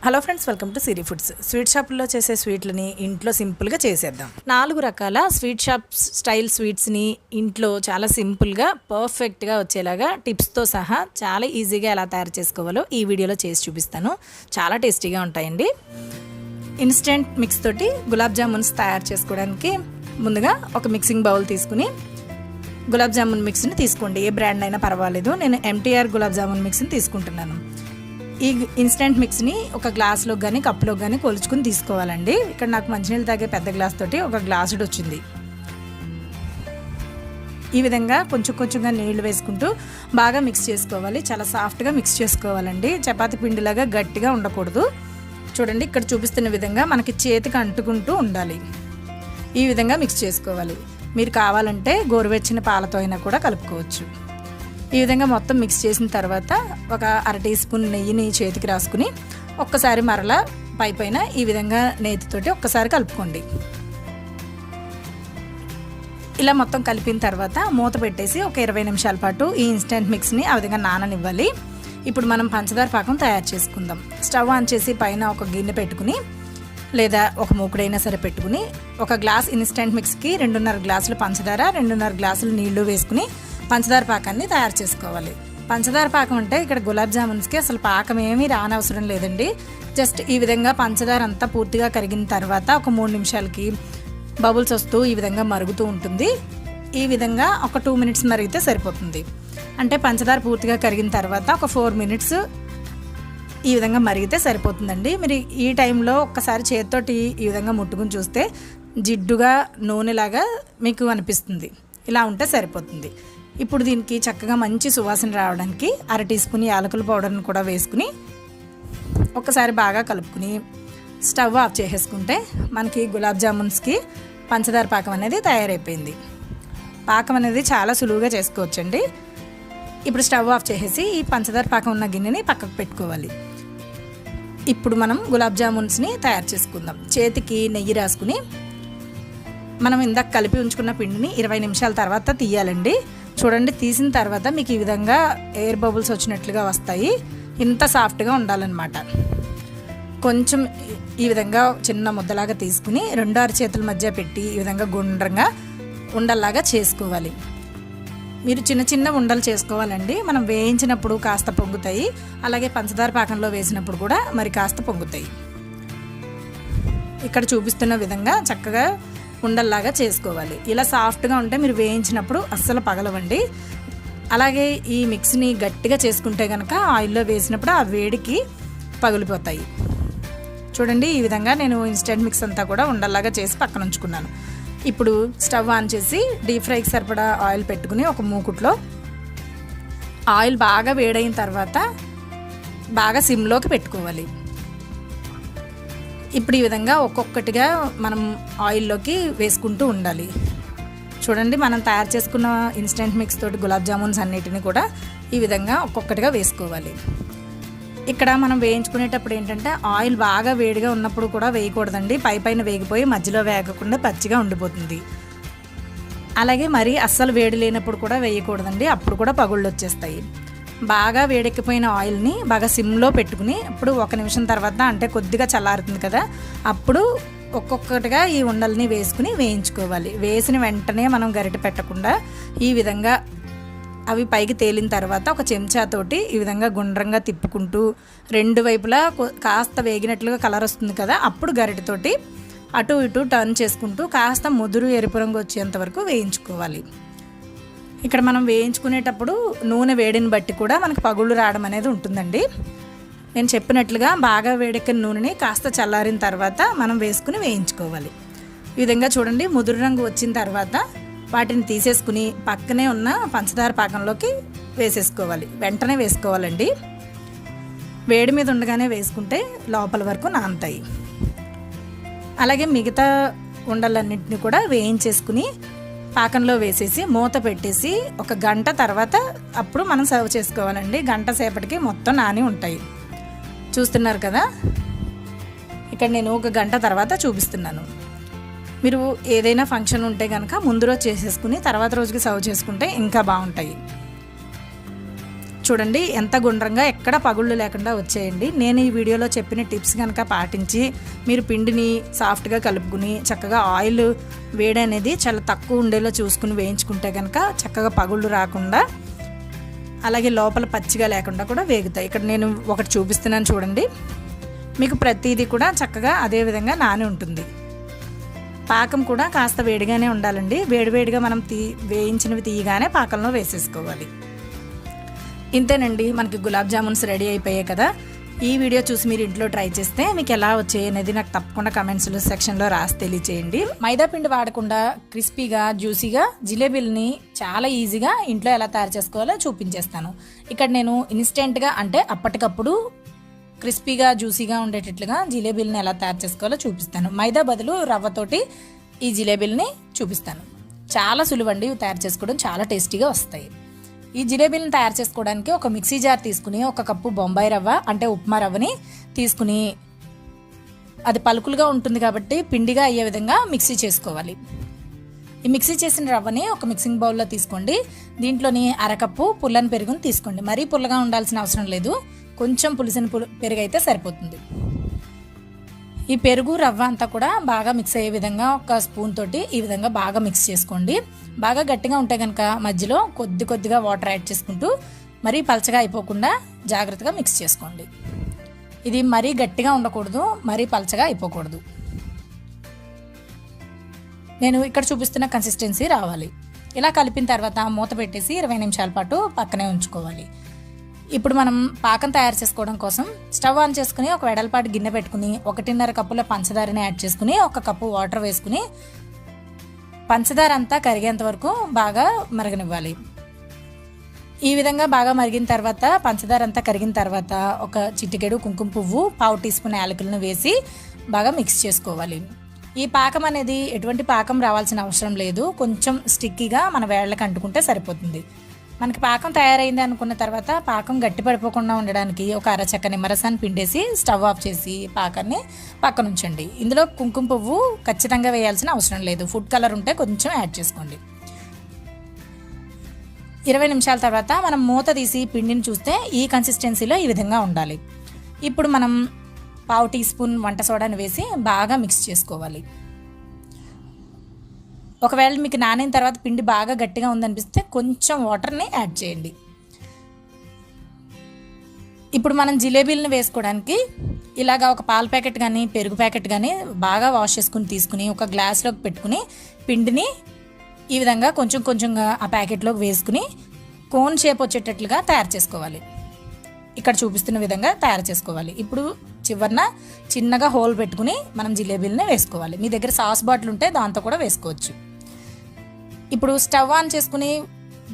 Hello friends, welcome to Siri foods. Sweet షాపుల్లో చేసే స్వీట్లని ఇంట్లో సింపుల్గా చేసేద్దాం. 4 రకాల స్వీట్ షాప్ స్టైల్ స్వీట్స్ని ఇంట్లో చాలా సింపుల్గా పర్ఫెక్ట్గా వచ్చేలాగా టిప్స్తో సహా చాలా ఈజీగా ఎలా తయారు చేసుకోవాలో ఈ వీడియోలో చేసి చూపిస్తాను. చాలా టేస్టీగా ఉంటాయండి. ఇన్స్టెంట్ మిక్స్ తోటి గులాబ్ జామున్స్ తయారు చేసుకోవడానికి ముందుగా ఒక మిక్సింగ్ బౌల్ తీసుకుని గులాబ్ జామున్ మిక్స్ని తీసుకోండి. ఏ బ్రాండ్ అయినా పర్వాలేదు. నేను ఎంటీఆర్ గులాబ్ జామున్ మిక్స్ని తీసుకుంటున్నాను. ఈ ఇన్స్టెంట్ మిక్స్ని ఒక గ్లాస్లో కానీ కప్లో కానీ కొలుచుకుని తీసుకోవాలండి. ఇక్కడ నాకు మంచినీళ్ళు తాగే పెద్ద గ్లాస్ తోటి ఒక గ్లాసుడు వచ్చింది. ఈ విధంగా కొంచెం కొంచెంగా నీళ్లు వేసుకుంటూ బాగా మిక్స్ చేసుకోవాలి. చాలా సాఫ్ట్గా మిక్స్ చేసుకోవాలండి. చపాతీ పిండిలాగా గట్టిగా ఉండకూడదు. చూడండి, ఇక్కడ చూపిస్తున్న విధంగా మనకి చేతికి అంటుకుంటూ ఉండాలి. ఈ విధంగా మిక్స్ చేసుకోవాలి. మీరు కావాలంటే గోరువెచ్చని పాలతో అయినా కూడా కలుపుకోవచ్చు. ఈ విధంగా మొత్తం మిక్స్ చేసిన తర్వాత ఒక 1/2 టీ స్పూన్ నెయ్యిని చేతికి రాసుకుని ఒక్కసారి మరలా పైన ఈ విధంగా నేతితోటి ఒక్కసారి కలుపుకోండి. ఇలా మొత్తం కలిపిన తర్వాత మూత పెట్టేసి ఒక 20 నిమిషాల పాటు ఈ ఇన్స్టెంట్ మిక్స్ని ఆ విధంగా నాననివ్వాలి. ఇప్పుడు మనం పంచదార పాకం తయారు చేసుకుందాం. స్టవ్ ఆన్ చేసి పైన ఒక గిన్నె పెట్టుకుని లేదా ఒక మూకుడైనా సరే పెట్టుకుని ఒక గ్లాస్ ఇన్స్టెంట్ మిక్స్కి 2.5 గ్లాసులు పంచదార, 2.5 గ్లాసులు నీళ్లు వేసుకుని పంచదార పాకాన్ని తయారు చేసుకోవాలి. పంచదార పాకం అంటే ఇక్కడ గులాబ్ జామున్స్కి అసలు పాకం ఏమీ రానవసరం లేదండి. జస్ట్ ఈ విధంగా పంచదార అంతా పూర్తిగా కరిగిన తర్వాత ఒక 3 నిమిషాలకి బబుల్స్ వస్తూ ఈ విధంగా మరుగుతూ ఉంటుంది. ఈ విధంగా ఒక 2 మినిట్స్ మరిగితే సరిపోతుంది. అంటే పంచదార పూర్తిగా కరిగిన తర్వాత ఒక 4 మినిట్స్ ఈ విధంగా మరిగితే సరిపోతుందండి. మీరు ఈ టైంలో ఒక్కసారి చేతితోటి ఈ విధంగా ముట్టుకుని చూస్తే జిడ్డుగా నూనెలాగా మీకు అనిపిస్తుంది. ఇలా ఉంటే సరిపోతుంది. ఇప్పుడు దీనికి చక్కగా మంచి సువాసన రావడానికి 1/2 టీ స్పూన్ యాలకుల పౌడర్ని కూడా వేసుకుని ఒకసారి బాగా కలుపుకుని స్టవ్ ఆఫ్ చేసేసుకుంటే మనకి గులాబ్ జామున్స్కి పంచదార పాకం అనేది తయారైపోయింది. పాకం అనేది చాలా సులువుగా చేసుకోవచ్చండి. ఇప్పుడు స్టవ్ ఆఫ్ చేసేసి ఈ పంచదార పాకం ఉన్న గిన్నెని పక్కకు పెట్టుకోవాలి. ఇప్పుడు మనం గులాబ్ జామున్స్ని తయారు చేసుకుందాం. చేతికి నెయ్యి రాసుకుని మనం ఇందాక కలిపి ఉంచుకున్న పిండిని 20 నిమిషాల తర్వాత తీయాలండి. చూడండి, తీసిన తర్వాత మీకు ఈ విధంగా ఎయిర్ బబుల్స్ వచ్చినట్లుగా వస్తాయి. ఇంత సాఫ్ట్గా ఉండాలన్నమాట. కొంచెం ఈ విధంగా చిన్న ముద్దలాగా తీసుకుని 2 అరచేతుల మధ్య పెట్టి ఈ విధంగా గుండ్రంగా ఉండల్లాగా చేసుకోవాలి. మీరు చిన్న చిన్న ఉండలు చేసుకోవాలండి. మనం వేయించినప్పుడు కాస్త పొంగుతాయి, అలాగే పంచదార పాకంలో వేసినప్పుడు కూడా మరి కాస్త పొంగుతాయి. ఇక్కడ చూపిస్తున్న విధంగా చక్కగా ఉండల్లాగా చేసుకోవాలి. ఇలా సాఫ్ట్గా ఉంటే మీరు వేయించినప్పుడు అస్సలు పగలవండి. అలాగే ఈ మిక్స్ని గట్టిగా చేసుకుంటే కనుక ఆయిల్లో వేసినప్పుడు ఆ వేడికి పగిలిపోతాయి. చూడండి, ఈ విధంగా నేను ఇన్స్టెంట్ మిక్స్ అంతా కూడా ఉండల్లాగా చేసి పక్కన ఉంచుకున్నాను. ఇప్పుడు స్టవ్ ఆన్ చేసి డీప్ ఫ్రైకి సరిపడా ఆయిల్ పెట్టుకుని ఒక మూకుట్లో ఆయిల్ బాగా వేడైన తర్వాత బాగా సిమ్లోకి పెట్టుకోవాలి. ఇప్పుడు ఈ విధంగా ఒక్కొక్కటిగా మనం ఆయిల్లోకి వేసుకుంటూ ఉండాలి. చూడండి, మనం తయారు చేసుకున్న ఇన్స్టెంట్ మిక్స్ తోటి గులాబ్ జామున్స్ అన్నిటిని కూడా ఈ విధంగా ఒక్కొక్కటిగా వేసుకోవాలి. ఇక్కడ మనం వేయించుకునేటప్పుడు ఏంటంటే ఆయిల్ బాగా వేడిగా ఉన్నప్పుడు కూడా వేయకూడదండి. పైన వేగిపోయి మధ్యలో వేగకుండా పచ్చిగా ఉండిపోతుంది. అలాగే మరి అస్సలు వేడి లేనప్పుడు కూడా వేయకూడదండి. అప్పుడు కూడా పగుళ్ళు వచ్చేస్తాయి. బాగా వేడెక్కిపోయిన ఆయిల్ని బాగా సిమ్లో పెట్టుకుని ఇప్పుడు 1 నిమిషం తర్వాత, అంటే కొద్దిగా చల్లారుతుంది కదా, అప్పుడు ఒక్కొక్కటిగా ఈ ఉండల్ని వేసుకుని వేయించుకోవాలి. వేసిన వెంటనే మనం గరిటె పెట్టకుండా ఈ విధంగా అవి పైకి తేలిన తర్వాత ఒక చెంచాతోటి ఈ విధంగా గుండ్రంగా తిప్పుకుంటూ 2 వైపులా కాస్త వేగినట్లుగా కలర్ వస్తుంది కదా, అప్పుడు గరిటెతోటి అటు ఇటు టర్న్ చేసుకుంటూ కాస్త ముదురు ఎరుపు రంగు వచ్చేంత వరకు వేయించుకోవాలి. ఇక్కడ మనం వేయించుకునేటప్పుడు నూనె వేడిని బట్టి కూడా మనకు పగుళ్ళు రావడం అనేది ఉంటుందండి. నేను చెప్పినట్లుగా బాగా వేడెక్కిన నూనెని కాస్త చల్లారిన తర్వాత మనం వేసుకుని వేయించుకోవాలి. ఈ విధంగా చూడండి, ముదురు రంగు వచ్చిన తర్వాత వాటిని తీసేసుకుని పక్కనే ఉన్న పంచదార పాకంలోకి వేసేసుకోవాలి. వెంటనే వేసుకోవాలండి. వేడి మీద ఉండగానే వేసుకుంటే లోపల వరకు నానతాయి. అలాగే మిగతా ఉండలన్నింటినీ కూడా వేయించేసుకుని పాకంలో వేసేసి మూత పెట్టేసి ఒక గంట తర్వాత అప్పుడు మనం సర్వ్ చేసుకోవాలండి. గంట సేపటికి మొత్తం నాని ఉంటాయి. చూస్తున్నారు కదా, ఇక్కడ నేను ఒక గంట తర్వాత చూపిస్తున్నాను. మీరు ఏదైనా ఫంక్షన్ ఉంటే కనుక ముందు రోజు చేసేసుకుని తర్వాత రోజుకి సర్వ్ చేసుకుంటే ఇంకా బాగుంటాయి. చూడండి ఎంత గుండ్రంగా ఎక్కడ పగుళ్ళు లేకుండా వచ్చేయండి. నేను ఈ వీడియోలో చెప్పిన టిప్స్ కనుక పాటించి మీరు పిండిని సాఫ్ట్గా కలుపుకుని చక్కగా ఆయిల్ వేడి అనేది చాలా తక్కువ ఉండేలా చూసుకుని వేయించుకుంటే కనుక చక్కగా పగుళ్ళు రాకుండా అలాగే లోపల పచ్చిగా లేకుండా కూడా వేగుతాయి. ఇక్కడ నేను ఒకటి చూపిస్తున్నాను చూడండి. మీకు ప్రతిదీ కూడా చక్కగా అదే విధంగా నాని ఉంటుంది. పాకం కూడా కాస్త వేడిగానే ఉండాలండి. వేడివేడిగా మనం వేయించినవి తీయగానే పాకంలో వేసేసుకోవాలి. ఇంతేనండి, మనకి గులాబ్ జామున్స్ రెడీ అయిపోయాయి కదా. ఈ వీడియో చూసి మీరు ఇంట్లో ట్రై చేస్తే మీకు ఎలా వచ్చాయి అనేది నాకు తప్పకుండా కమెంట్స్ సెక్షన్లో రాసి తెలియచేయండి. మైదా పిండి వాడకుండా క్రిస్పీగా జ్యూసీగా జిలేబీలని చాలా ఈజీగా ఇంట్లో ఎలా తయారు చేసుకోవాలో చూపించేస్తాను. ఇక్కడ నేను ఇన్స్టెంట్గా అంటే అప్పటికప్పుడు క్రిస్పీగా జ్యూసీగా ఉండేటట్లుగా జిలేబీలని ఎలా తయారు చేసుకోవాలో చూపిస్తాను. మైదా బదులు రవ్వతోటి ఈ జిలేబీలని చూపిస్తాను. చాలా సులువండి తయారు చేసుకోవడం, చాలా టేస్టీగా వస్తాయి. ఈ జిలేబీలను తయారు చేసుకోవడానికి ఒక మిక్సీ జార్ తీసుకుని 1 కప్పు బొంబాయి రవ్వ అంటే ఉప్మా రవ్వని తీసుకుని అది పలుకులుగా ఉంటుంది కాబట్టి పిండిగా అయ్యే విధంగా మిక్సీ చేసుకోవాలి. ఈ మిక్సీ చేసిన రవ్వని ఒక మిక్సింగ్ బౌల్లో తీసుకోండి. దీంట్లోని 1/2 కప్పు పుల్లని పెరుగుని తీసుకోండి. మరీ పుల్లగా ఉండాల్సిన అవసరం లేదు, కొంచెం పులిసిన పెరుగు అయితే సరిపోతుంది. ఈ పెరుగు రవ్వ అంతా కూడా బాగా మిక్స్ అయ్యే విధంగా ఒక స్పూన్ తోటి ఈ విధంగా బాగా మిక్స్ చేసుకోండి. బాగా గట్టిగా ఉంటే కనుక మధ్యలో కొద్దిగా వాటర్ యాడ్ చేసుకుంటూ మరీ పలచగా అయిపోకుండా జాగ్రత్తగా మిక్స్ చేసుకోండి. ఇది మరీ గట్టిగా ఉండకూడదు, మరీ పలచగా అయిపోకూడదు. నేను ఇక్కడ చూపిస్తున్న కన్సిస్టెన్సీ రావాలి. ఇలా కలిపిన తర్వాత మూత పెట్టేసి 20 నిమిషాల పాటు పక్కనే ఉంచుకోవాలి. ఇప్పుడు మనం పాకం తయారు చేసుకోవడం కోసం స్టవ్ ఆన్ చేసుకుని ఒక వెడల్పాటి గిన్నె పెట్టుకుని 1.5 కప్పుల పంచదారని యాడ్ చేసుకుని 1 కప్పు వాటర్ వేసుకుని పంచదార అంతా కరిగేంత వరకు బాగా మరగనివ్వాలి. ఈ విధంగా బాగా మరిగిన తర్వాత పంచదార అంతా కరిగిన తర్వాత ఒక చిటికెడు కుంకుమ పువ్వు, 1/2 టీ స్పూన్ యాలకులను వేసి బాగా మిక్స్ చేసుకోవాలి. ఈ పాకం అనేది ఎటువంటి పాకం రావాల్సిన అవసరం లేదు, కొంచెం స్టిక్కీగా మన వేళ్ళకి అంటుకుంటే సరిపోతుంది. మనకి పాకం తయారైంది అనుకున్న తర్వాత పాకం గట్టి పడిపోకుండా ఉండడానికి ఒక అరచక్క నిమ్మరసాన్ని పిండేసి స్టవ్ ఆఫ్ చేసి పాకాన్ని పక్కన ఉంచండి. ఇందులో కుంకుమ పువ్వు ఖచ్చితంగా వేయాల్సిన అవసరం లేదు, ఫుడ్ కలర్ ఉంటే కొంచెం యాడ్ చేసుకోండి. 20 నిమిషాల తర్వాత మనం మూత తీసి పిండిని చూస్తే ఈ కన్సిస్టెన్సీలో ఈ విధంగా ఉండాలి. ఇప్పుడు మనం 1/2 టీ స్పూన్ వంట సోడాని వేసి బాగా మిక్స్ చేసుకోవాలి. ఒకవేళ మీకు నానిన తర్వాత పిండి బాగా గట్టిగా ఉందనిపిస్తే కొంచెం వాటర్ని యాడ్ చేయండి. ఇప్పుడు మనం జిలేబీలను వేసుకోవడానికి ఇలాగా ఒక పాల ప్యాకెట్ కానీ పెరుగు ప్యాకెట్ కానీ బాగా వాష్ చేసుకుని తీసుకుని ఒక గ్లాస్లోకి పెట్టుకుని పిండిని ఈ విధంగా కొంచెంగా ఆ ప్యాకెట్లోకి వేసుకుని కోన్ షేప్ వచ్చేటట్లుగా తయారు చేసుకోవాలి. ఇక్కడ చూపిస్తున్న విధంగా తయారు చేసుకోవాలి. ఇప్పుడు చివరన చిన్నగా హోల్ పెట్టుకుని మనం జిలేబీలని వేసుకోవాలి. మీ దగ్గర సాస్ బాటిల్ ఉంటే దాంతో కూడా వేసుకోవచ్చు. ఇప్పుడు స్టవ్ ఆన్ చేసుకుని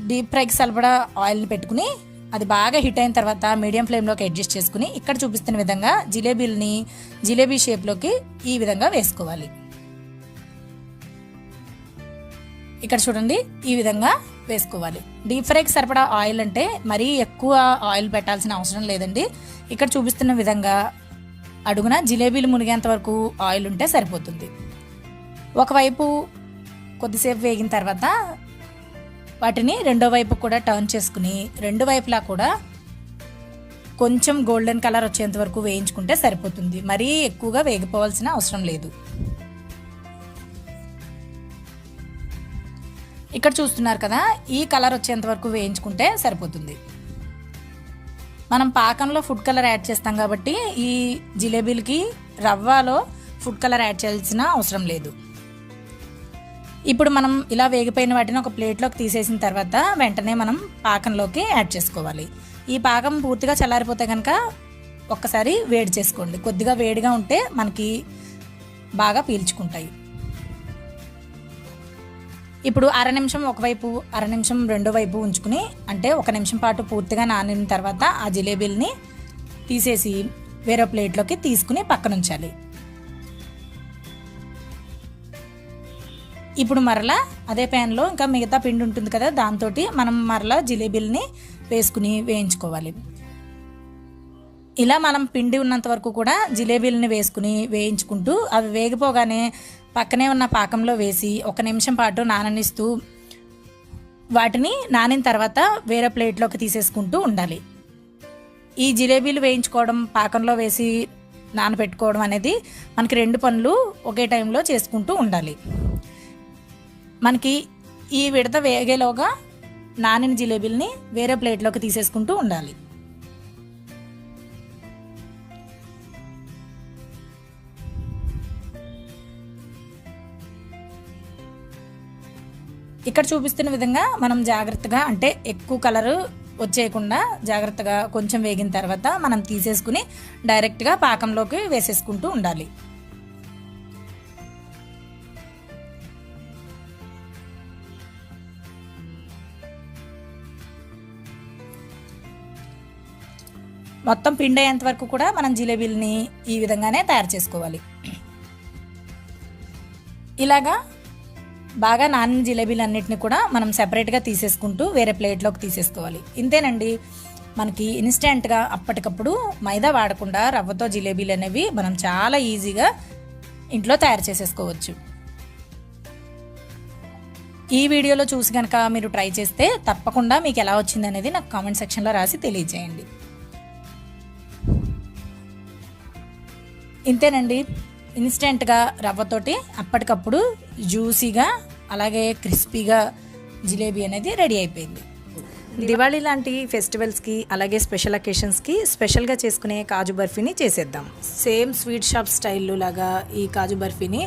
డీప్ ఫ్రైకి సరిపడా ఆయిల్ని పెట్టుకుని అది బాగా హిట్ అయిన తర్వాత మీడియం ఫ్లేమ్లోకి అడ్జస్ట్ చేసుకుని ఇక్కడ చూపిస్తున్న విధంగా జిలేబీలని జిలేబీ షేప్లోకి ఈ విధంగా వేసుకోవాలి. ఇక్కడ చూడండి, ఈ విధంగా వేసుకోవాలి. డీప్ ఫ్రైకి సరిపడా ఆయిల్ అంటే మరీ ఎక్కువ ఆయిల్ పెట్టాల్సిన అవసరం లేదండి. ఇక్కడ చూపిస్తున్న విధంగా అడుగున జిలేబీలు మునిగేంత వరకు ఆయిల్ ఉంటే సరిపోతుంది. ఒకవైపు కొద్దిసేపు వేగిన తర్వాత వాటిని రెండో వైపు కూడా టర్న్ చేసుకుని రెండు వైపులా కూడా కొంచెం గోల్డెన్ కలర్ వచ్చేంత వరకు వేయించుకుంటే సరిపోతుంది. మరీ ఎక్కువగా వేగిపోవాల్సిన అవసరం లేదు. ఇక్కడ చూస్తున్నారు కదా, ఈ కలర్ వచ్చేంత వరకు వేయించుకుంటే సరిపోతుంది. మనం పాకంలో ఫుడ్ కలర్ యాడ్ చేస్తాం కాబట్టి ఈ జిలేబీలకి రవ్వలో ఫుడ్ కలర్ యాడ్ చేయాల్సిన అవసరం లేదు. ఇప్పుడు మనం ఇలా వేగిపోయిన వాటిని ఒక ప్లేట్లోకి తీసేసిన తర్వాత వెంటనే మనం పాకంలోకి యాడ్ చేసుకోవాలి. ఈ పాకం పూర్తిగా చల్లారిపోతే కనుక ఒక్కసారి వేడి చేసుకోండి. కొద్దిగా వేడిగా ఉంటే మనకి బాగా పీల్చుకుంటాయి. ఇప్పుడు 1/2 నిమిషం ఒకవైపు 1/2 నిమిషం రెండో వైపు ఉంచుకుని అంటే 1 నిమిషం పాటు పూర్తిగా నానిన తర్వాత ఆ జిలేబీలని తీసేసి వేరే ప్లేట్లోకి తీసుకుని పక్కన ఉంచాలి. ఇప్పుడు మరలా అదే ప్యాన్లో ఇంకా మిగతా పిండి ఉంటుంది కదా, దాంతో మనం మరలా జిలేబీలని వేసుకుని వేయించుకోవాలి. ఇలా మనం పిండి ఉన్నంత వరకు కూడా జిలేబీలని వేసుకుని వేయించుకుంటూ అవి వేగిపోగానే పక్కనే ఉన్న పాకంలో వేసి 1 నిమిషం పాటు నాననిస్తూ వాటిని నానిన తర్వాత వేరే ప్లేట్లోకి తీసేసుకుంటూ ఉండాలి. ఈ జిలేబీలు వేయించుకోవడం, పాకంలో వేసి నానబెట్టుకోవడం అనేది మనకి 2 పనులు ఒకే టైంలో చేసుకుంటూ ఉండాలి. మనకి ఈ విడత వేగేలోగా నానిన జిలేబీలని వేరే ప్లేట్లోకి తీసేసుకుంటూ ఉండాలి. ఇక్కడ చూపిస్తున్న విధంగా మనం జాగ్రత్తగా, అంటే ఎక్కువ కలరు వచ్చేయకుండా జాగ్రత్తగా కొంచెం వేగిన తర్వాత మనం తీసేసుకుని డైరెక్ట్గా పాకంలోకి వేసేసుకుంటూ ఉండాలి. మొత్తం పిండి అయ్యేంత వరకు కూడా మనం జిలేబీలని ఈ విధంగానే తయారు చేసుకోవాలి. ఇలాగా బాగా నానిన జిలేబీలన్నిటిని కూడా మనం సెపరేట్గా తీసేసుకుంటూ వేరే ప్లేట్లోకి తీసేసుకోవాలి. ఇంతేనండి, మనకి ఇన్స్టెంట్గా అప్పటికప్పుడు మైదా వాడకుండా రవ్వతో జిలేబీలు అనేవి మనం చాలా ఈజీగా ఇంట్లో తయారు చేసేసుకోవచ్చు. ఈ వీడియోలో చూసి కనుక మీరు ట్రై చేస్తే తప్పకుండా మీకు ఎలా వచ్చింది అనేది నాకు కామెంట్ సెక్షన్లో రాసి తెలియజేయండి. ఇంతేనండి, ఇన్స్టెంట్గా రవ్వతోటి అప్పటికప్పుడు జ్యూసీగా అలాగే క్రిస్పీగా జిలేబీ అనేది రెడీ అయిపోయింది. దివాళీ లాంటి ఫెస్టివల్స్కి అలాగే స్పెషల్ అకేషన్స్కి స్పెషల్గా చేసుకునే కాజు బర్ఫీని చేసేద్దాం. సేమ్ స్వీట్ షాప్ స్టైల్లో లాగా ఈ కాజు బర్ఫీని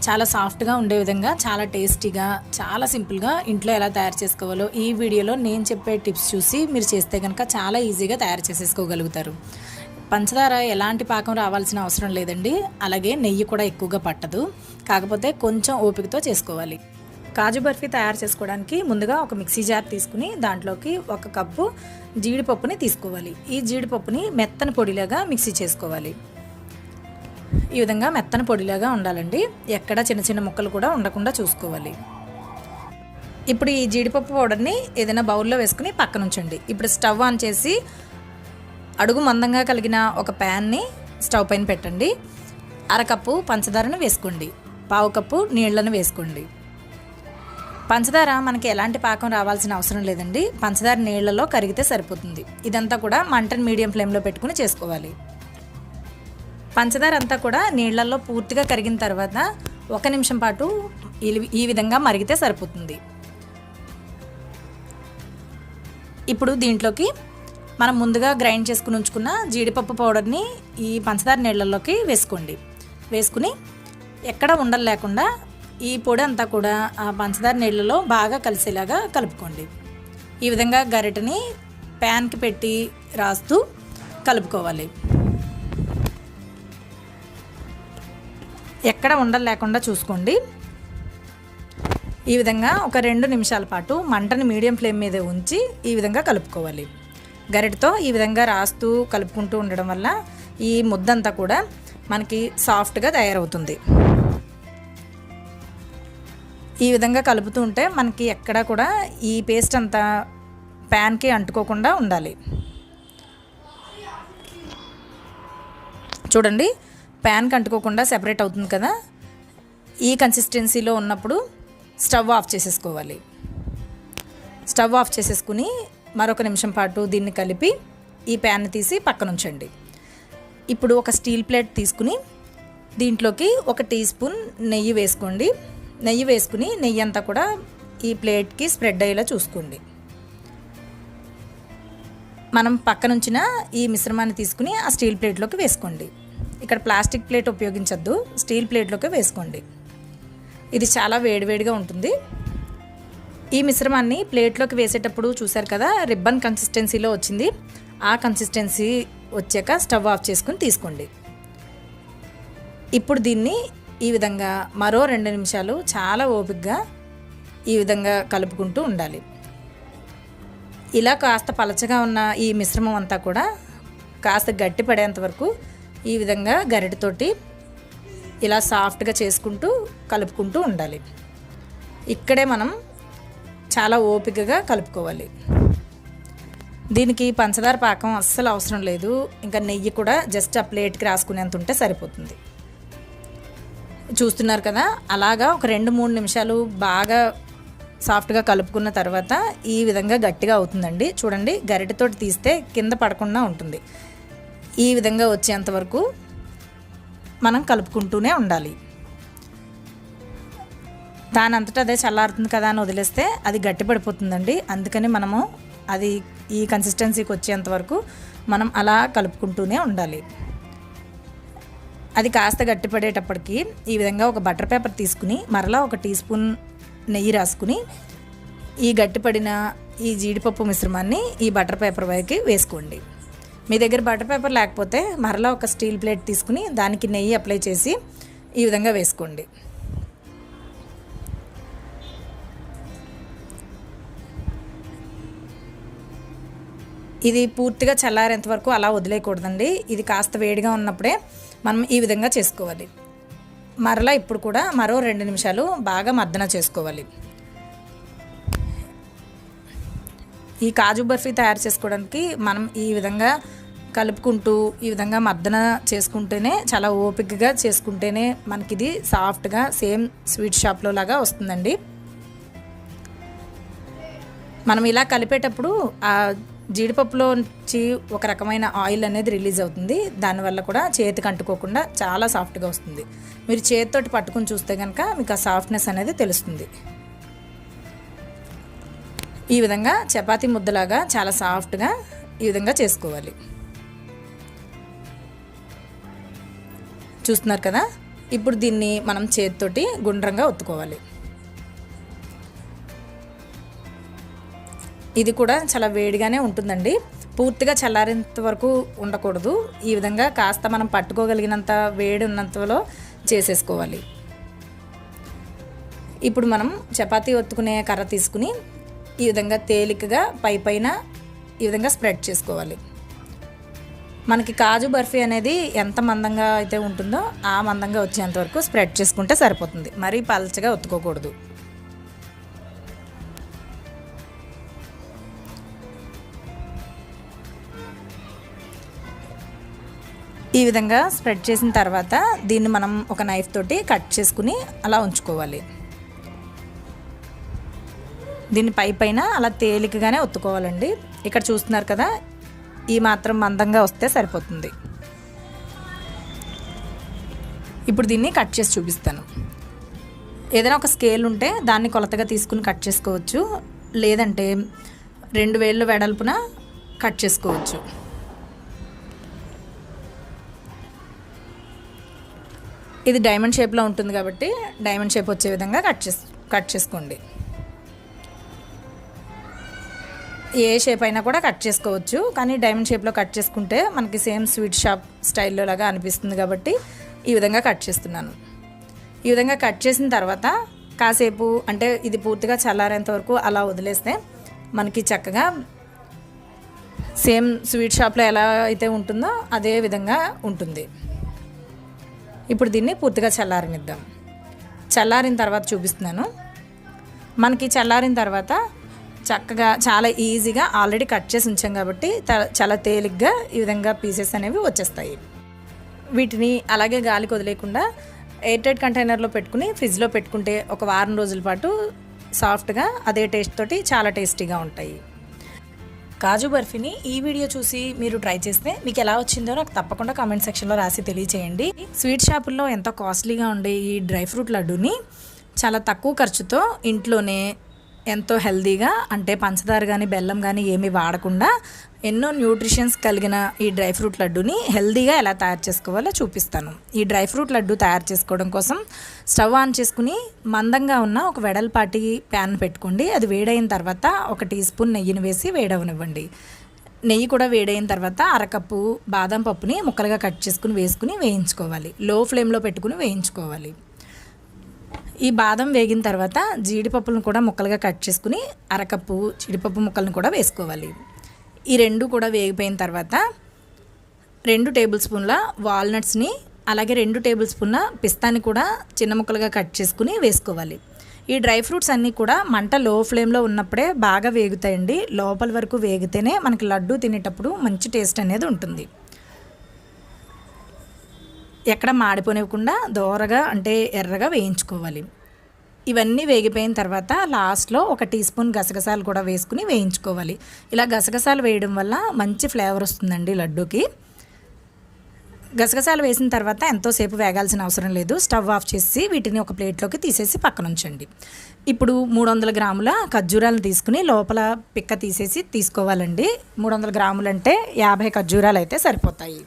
చాలా సాఫ్ట్గా ఉండే విధంగా, చాలా టేస్టీగా, చాలా సింపుల్గా ఇంట్లో ఎలా తయారు చేసుకోవాలో ఈ వీడియోలో నేను చెప్పే టిప్స్ చూసి మీరు చేస్తే కనుక చాలా ఈజీగా తయారు చేసేసుకోగలుగుతారు. పంచదార ఎలాంటి పాకం రావాల్సిన అవసరం లేదండి, అలాగే నెయ్యి కూడా ఎక్కువగా పట్టదు, కాకపోతే కొంచెం ఓపికతో చేసుకోవాలి. కాజు బర్ఫీ తయారు చేసుకోవడానికి ముందుగా ఒక మిక్సీ జార్ తీసుకుని దాంట్లోకి 1 కప్పు జీడిపప్పుని తీసుకోవాలి. ఈ జీడిపప్పుని మెత్తని పొడిలాగా మిక్సీ చేసుకోవాలి. ఈ విధంగా మెత్తని పొడిలాగా ఉండాలండి, ఎక్కడ చిన్న చిన్న ముక్కలు కూడా ఉండకుండా చూసుకోవాలి. ఇప్పుడు ఈ జీడిపప్పు పౌడర్ని ఏదైనా బౌల్లో వేసుకుని పక్కన ఉంచండి. ఇప్పుడు స్టవ్ ఆన్ చేసి అడుగు మందంగా కలిగిన ఒక ప్యాన్ని స్టవ్ పైన పెట్టండి. 1/2 కప్పు పంచదారను వేసుకోండి, 1/2 కప్పు నీళ్లను వేసుకోండి. పంచదార మనకి ఎలాంటి పాకం రావాల్సిన అవసరం లేదండి, పంచదార నీళ్లలో కరిగితే సరిపోతుంది. ఇదంతా కూడా మంటను మీడియం ఫ్లేమ్లో పెట్టుకుని చేసుకోవాలి. పంచదార అంతా కూడా నీళ్లలో పూర్తిగా కరిగిన తర్వాత 1 నిమిషం పాటు ఈ విధంగా మరిగితే సరిపోతుంది. ఇప్పుడు దీంట్లోకి మనం ముందుగా గ్రైండ్ చేసుకుని ఉంచుకున్న జీడిపప్పు పౌడర్ని ఈ పంచదార నీళ్ళల్లోకి వేసుకోండి. వేసుకుని ఎక్కడ ఉండలు లేకుండా ఈ పొడి అంతా కూడా ఆ పంచదార నీళ్ళలో బాగా కలిసేలాగా కలుపుకోండి. ఈ విధంగా గరిటెని ప్యాన్కి పెట్టి రాస్తూ కలుపుకోవాలి. ఎక్కడ ఉండలు లేకుండా చూసుకోండి. ఈ విధంగా ఒక 2 నిమిషాల పాటు మంటని మీడియం ఫ్లేమ్ మీద ఉంచి ఈ విధంగా కలుపుకోవాలి. గరిటతో ఈ విధంగా రాస్తూ కలుపుకుంటూ ఉండడం వల్ల ఈ ముద్దంతా కూడా మనకి సాఫ్ట్గా తయారవుతుంది. ఈ విధంగా కలుపుతూ ఉంటే మనకి ఎక్కడ కూడా ఈ పేస్ట్ అంతా ప్యాన్కి అంటుకోకుండా ఉండాలి. చూడండి, ప్యాన్కి అంటుకోకుండా సెపరేట్ అవుతుంది కదా. ఈ కన్సిస్టెన్సీలో ఉన్నప్పుడు స్టవ్ ఆఫ్ చేసేసుకోవాలి. స్టవ్ ఆఫ్ చేసేసుకుని మరొక నిమిషం పాటు దీన్ని కలిపి ఈ ప్యాన్ తీసి పక్కన ఉంచండి. ఇప్పుడు ఒక స్టీల్ ప్లేట్ తీసుకుని దీంట్లోకి 1 టీ స్పూన్ నెయ్యి వేసుకోండి. నెయ్యి వేసుకుని నెయ్యి అంతా కూడా ఈ ప్లేట్కి స్ప్రెడ్ అయ్యేలా చూసుకోండి. మనం పక్కన ఉంచిన ఈ మిశ్రమాన్ని తీసుకుని ఆ స్టీల్ ప్లేట్లోకి వేసుకోండి. ఇక్కడ ప్లాస్టిక్ ప్లేట్ ఉపయోగించొద్దు, స్టీల్ ప్లేట్లోకి వేసుకోండి. ఇది చాలా వేడివేడిగా ఉంటుంది. ఈ మిశ్రమాన్ని ప్లేట్లోకి వేసేటప్పుడు చూసారు కదా, రిబ్బన్ కన్సిస్టెన్సీలో వచ్చింది. ఆ కన్సిస్టెన్సీ వచ్చాక స్టవ్ ఆఫ్ చేసుకుని తీసుకోండి. ఇప్పుడు దీన్ని ఈ విధంగా మరో 2 నిమిషాలు చాలా ఓపికగా ఈ విధంగా కలుపుకుంటూ ఉండాలి. ఇలా కాస్త పలచగా ఉన్న ఈ మిశ్రమం అంతా కూడా కాస్త గట్టి పడేంత వరకు ఈ విధంగా గరిటెతోటి ఇలా సాఫ్ట్గా చేసుకుంటూ కలుపుకుంటూ ఉండాలి. ఇక్కడే మనం చాలా ఓపికగా కలుపుకోవాలి. దీనికి పంచదార పాకం అస్సలు అవసరం లేదు, ఇంకా నెయ్యి కూడా జస్ట్ ఆ ప్లేట్కి రాసుకునేంత ఉంటే సరిపోతుంది. చూస్తున్నారు కదా, అలాగా ఒక 2-3 నిమిషాలు బాగా సాఫ్ట్గా కలుపుకున్న తర్వాత ఈ విధంగా గట్టిగా అవుతుందండి. చూడండి, గరిటెతోటి తీస్తే కింద పడకుండా ఉంటుంది. ఈ విధంగా వచ్చేంత వరకు మనం కలుపుకుంటూనే ఉండాలి. దానంతటా అదే చల్లారుతుంది కదా అని వదిలేస్తే అది గట్టి పడిపోతుందండి. అందుకని మనము అది ఈ కన్సిస్టెన్సీకి వచ్చేంత వరకు మనం అలా కలుపుకుంటూనే ఉండాలి. అది కాస్త గట్టిపడేటప్పటికి ఈ విధంగా ఒక బటర్ పేపర్ తీసుకుని మరలా 1 టీ స్పూన్ నెయ్యి రాసుకుని ఈ గట్టిపడిన ఈ జీడిపప్పు మిశ్రమాన్ని ఈ బటర్ పేపర్ పైకి వేసుకోండి. మీ దగ్గర బటర్ పేపర్ లేకపోతే మరలా ఒక స్టీల్ ప్లేట్ తీసుకుని దానికి నెయ్యి అప్లై చేసి ఈ విధంగా వేసుకోండి. ఇది పూర్తిగా చల్లారేంత వరకు అలా వదిలేయకూడదండి. ఇది కాస్త వేడిగా ఉన్నప్పుడే మనం ఈ విధంగా చేసుకోవాలి. మరలా ఇప్పుడు కూడా మరో 2 నిమిషాలు బాగా మర్దన చేసుకోవాలి. ఈ కాజు బర్ఫీ తయారు చేసుకోవడానికి మనం ఈ విధంగా కలుపుకుంటూ ఈ విధంగా మర్దన చేసుకుంటేనే, చాలా ఓపికగా చేసుకుంటేనే మనకిది సాఫ్ట్గా సేమ్ స్వీట్ షాప్లో లాగా వస్తుందండి. మనం ఇలా కలిపేటప్పుడు ఆ జీడిపప్పులో నుంచి ఒక రకమైన ఆయిల్ అనేది రిలీజ్ అవుతుంది. దానివల్ల కూడా చేతికి అంటుకోకుండా చాలా సాఫ్ట్గా వస్తుంది. మీరు చేతితోటి పట్టుకుని చూస్తే కనుక మీకు ఆ సాఫ్ట్నెస్ అనేది తెలుస్తుంది. ఈ విధంగా చపాతీ ముద్దలాగా చాలా సాఫ్ట్గా ఈ విధంగా చేసుకోవాలి. చూస్తున్నారు కదా, ఇప్పుడు దీన్ని మనం చేతితోటి గుండ్రంగా ఒత్తుకోవాలి. ఇది కూడా చాలా వేడిగానే ఉంటుందండి. పూర్తిగా చల్లారేంత వరకు ఉండకూడదు. ఈ విధంగా కాస్త మనం పట్టుకోగలిగినంత వేడి ఉన్నంతలో చేసేసుకోవాలి. ఇప్పుడు మనం చపాతీ ఒత్తుకునే కర్ర తీసుకుని ఈ విధంగా తేలికగా పైన ఈ విధంగా స్ప్రెడ్ చేసుకోవాలి. మనకి కాజు బర్ఫీ అనేది ఎంత మందంగా అయితే ఉంటుందో ఆ మందంగా వచ్చేంత వరకు స్ప్రెడ్ చేసుకుంటే సరిపోతుంది. మరీ పల్చగా ఒత్తుకోకూడదు. ఈ విధంగా స్ప్రెడ్ చేసిన తర్వాత దీన్ని మనం ఒక నైఫ్ తోటి కట్ చేసుకుని అలా ఉంచుకోవాలి. దీన్ని పైన అలా తేలికగానే ఒత్తుకోవాలండి. ఇక్కడ చూస్తున్నారు కదా, ఈ మాత్రం మందంగా వస్తే సరిపోతుంది. ఇప్పుడు దీన్ని కట్ చేసి చూపిస్తాను. ఏదైనా ఒక స్కేల్ ఉంటే దాన్ని కొలతగా తీసుకుని కట్ చేసుకోవచ్చు, లేదంటే 2 వేళ్ళ వెడల్పున కట్ చేసుకోవచ్చు. ఇది డైమండ్ షేప్లో ఉంటుంది కాబట్టి డైమండ్ షేప్ వచ్చే విధంగా కట్ చేసుకోండి. ఏ షేప్ అయినా కూడా కట్ చేసుకోవచ్చు, కానీ డైమండ్ షేప్లో కట్ చేసుకుంటే మనకి సేమ్ స్వీట్ షాప్ స్టైల్లో లాగా అనిపిస్తుంది కాబట్టి ఈ విధంగా కట్ చేస్తున్నాను. ఈ విధంగా కట్ చేసిన తర్వాత కాసేపు, అంటే ఇది పూర్తిగా చల్లారేంత వరకు అలా వదిలేస్తే మనకి చక్కగా సేమ్ స్వీట్ షాప్లో ఎలా అయితే ఉంటుందో అదే విధంగా ఉంటుంది. ఇప్పుడు దీన్ని పూర్తిగా చల్లారనిద్దాం. చల్లారిన తర్వాత చూపిస్తున్నాను. మనకి చల్లారిన తర్వాత చక్కగా చాలా ఈజీగా ఆల్రెడీ కట్ చేసి ఉంచాం కాబట్టి చాలా తేలిగ్గా ఈ విధంగా పీసెస్ అనేవి వచ్చేస్తాయి. వీటిని అలాగే గాలికి వదిలేకుండా ఎయిర్ టైట్ కంటైనర్లో పెట్టుకుని ఫ్రిడ్జ్లో పెట్టుకుంటే ఒక వారం రోజుల పాటు సాఫ్ట్గా అదే టేస్ట్ తోటి చాలా టేస్టీగా ఉంటాయి. కాజు బర్ఫీని ఈ వీడియో చూసి మీరు ట్రై చేస్తే మీకు ఎలా వచ్చిందో నాకు తప్పకుండా కామెంట్ సెక్షన్లో రాసి తెలియచేయండి. స్వీట్ షాపుల్లో ఎంతో కాస్ట్లీగా ఉండే ఈ డ్రై ఫ్రూట్ లడ్డూని చాలా తక్కువ ఖర్చుతో ఇంట్లోనే ఎంతో హెల్దీగా, అంటే పంచదార కానీ బెల్లం కానీ ఏమీ వాడకుండా ఎన్నో న్యూట్రిషన్స్ కలిగిన ఈ డ్రై ఫ్రూట్ లడ్డూని హెల్దీగా ఎలా తయారు చేసుకోవాలో చూపిస్తాను. ఈ డ్రై ఫ్రూట్ లడ్డు తయారు చేసుకోవడం కోసం స్టవ్ ఆన్ చేసుకుని మందంగా ఉన్న ఒక వెడల్పాటి ప్యాన్ పెట్టుకోండి. అది వేడైన తర్వాత 1 టీ స్పూన్ నెయ్యిని వేసి వేడవనివ్వండి. నెయ్యి కూడా వేడైన తర్వాత 1/2 కప్పు బాదం పప్పుని ముక్కలుగా కట్ చేసుకుని వేసుకుని వేయించుకోవాలి. లో ఫ్లేమ్లో పెట్టుకుని వేయించుకోవాలి. ఈ బాదం వేగిన తర్వాత జీడిపప్పులను కూడా ముక్కలుగా కట్ చేసుకుని 1/2 కప్పు జీడిపప్పు ముక్కలను కూడా వేసుకోవాలి. ఈ 2 కూడా వేగిపోయిన తర్వాత 2 టేబుల్ స్పూన్ల వాల్నట్స్ని, అలాగే 2 టేబుల్ స్పూన్ల పిస్తాని కూడా చిన్న ముక్కలుగా కట్ చేసుకుని వేసుకోవాలి. ఈ డ్రై ఫ్రూట్స్ అన్నీ కూడా మంట లో ఫ్లేమ్లో ఉన్నప్పుడే బాగా వేగుతాయండి. లోపల వరకు వేగితేనే మనకి లడ్డు తినేటప్పుడు మంచి టేస్ట్ అనేది ఉంటుంది. ఎక్కడ మాడిపోనివ్వకుండా దోరగా, అంటే ఎర్రగా వేయించుకోవాలి. ఇవన్నీ వేగిపోయిన తర్వాత లాస్ట్లో 1 టీ స్పూన్ గసగసాలు కూడా వేసుకుని వేయించుకోవాలి. ఇలా గసగసాలు వేయడం వల్ల మంచి ఫ్లేవర్ వస్తుందండి లడ్డూకి. గసగసాలు వేసిన తర్వాత ఎంతోసేపు వేగాల్సిన అవసరం లేదు. స్టవ్ ఆఫ్ చేసి వీటిని ఒక ప్లేట్లోకి తీసేసి పక్కన ఉంచండి. ఇప్పుడు 300 గ్రాముల ఖర్జూరాలను తీసుకుని లోపల పిక్క తీసేసి తీసుకోవాలండి. 300 గ్రాములు అంటే 50 ఖర్జూరాలు అయితే సరిపోతాయి.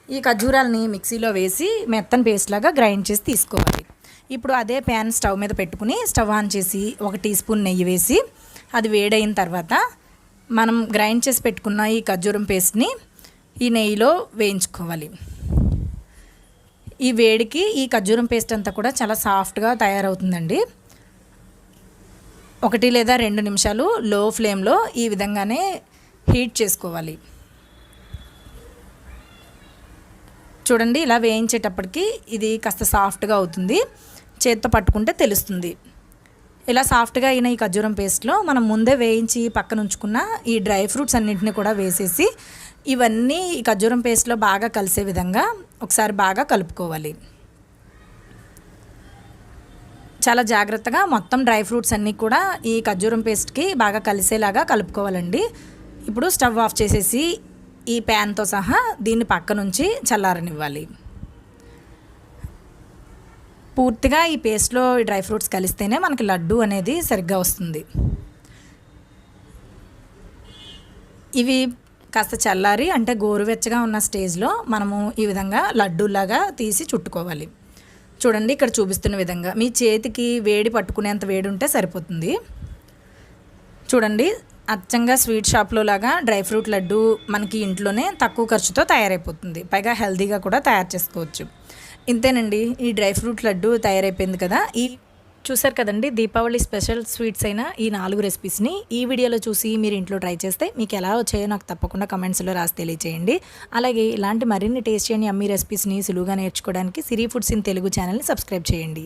ఈ ఖర్జూరాలని మిక్సీలో వేసి మెత్తని పేస్ట్ లాగా గ్రైండ్ చేసి తీసుకోవాలి. ఇప్పుడు అదే ప్యాన్ స్టవ్ మీద పెట్టుకుని స్టవ్ ఆన్ చేసి 1 టీ స్పూన్ నెయ్యి వేసి అది వేడైన తర్వాత మనం గ్రైండ్ చేసి పెట్టుకున్న ఈ ఖర్జూరం పేస్ట్ని ఈ నెయ్యిలో వేయించుకోవాలి. ఈ వేడికి ఈ ఖర్జూరం పేస్ట్ అంతా కూడా చాలా సాఫ్ట్గా తయారవుతుందండి. 1 లేదా 2 నిమిషాలు లో ఫ్లేమ్లో ఈ విధంగానే హీట్ చేసుకోవాలి. చూడండి, ఇలా వేయించేటప్పటికి ఇది కాస్త సాఫ్ట్గా అవుతుంది. చేత్తో పట్టుకుంటే తెలుస్తుంది. ఇలా సాఫ్ట్గా అయిన ఈ ఖర్జూరం పేస్ట్లో మనం ముందే వేయించి పక్కన ఉంచుకున్న ఈ డ్రై ఫ్రూట్స్ అన్నింటినీ కూడా వేసేసి ఇవన్నీ ఈ ఖర్జూరం పేస్ట్లో బాగా కలిసే విధంగా ఒకసారి బాగా కలుపుకోవాలి. చాలా జాగ్రత్తగా మొత్తం డ్రై ఫ్రూట్స్ అన్నీ కూడా ఈ ఖర్జూరం పేస్ట్కి బాగా కలిసేలాగా కలుపుకోవాలండి. ఇప్పుడు స్టవ్ ఆఫ్ చేసేసి ఈ ప్యాన్తో సహా దీన్ని పక్క నుంచి చల్లారనివ్వాలి. పూర్తిగా ఈ పేస్ట్లో ఈ డ్రై ఫ్రూట్స్ కలిస్తేనే మనకి లడ్డు అనేది సరిగ్గా వస్తుంది. ఇవి కాస్త చల్లారి అంటే గోరువెచ్చగా ఉన్న స్టేజ్లో మనము ఈ విధంగా లడ్డూలాగా తీసి చుట్టుకోవాలి. చూడండి, ఇక్కడ చూపిస్తున్న విధంగా మీ చేతికి వేడి పట్టుకునేంత వేడి ఉంటే సరిపోతుంది. చూడండి, అచ్చంగా స్వీట్ షాప్లో లాగా డ్రై ఫ్రూట్ లడ్డు మనకి ఇంట్లోనే తక్కువ ఖర్చుతో తయారైపోతుంది. పైగా హెల్తీగా కూడా తయారు చేసుకోవచ్చు. ఇంతేనండి, ఈ డ్రై ఫ్రూట్ లడ్డు తయారైపోయింది కదా. చూసారు కదండి, దీపావళి స్పెషల్ స్వీట్స్ అయిన ఈ 4 రెసిపీస్ని ఈ వీడియోలో చూసి మీరు ఇంట్లో ట్రై చేస్తే మీకు ఎలా వచ్చాయో నాకు తప్పకుండా కమెంట్స్లో రాసి తెలియచేయండి. అలాగే ఇలాంటి మరిన్ని టేస్టీ అని అమ్మీ రెసిపీస్ని సులువుగా నేర్చుకోవడానికి సిరి ఫుడ్స్ ఇన్ తెలుగు ఛానల్ని సబ్స్క్రైబ్ చేయండి.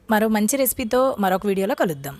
మరో మంచి రెసిపీతో మరొక వీడియోలో కలుద్దాం.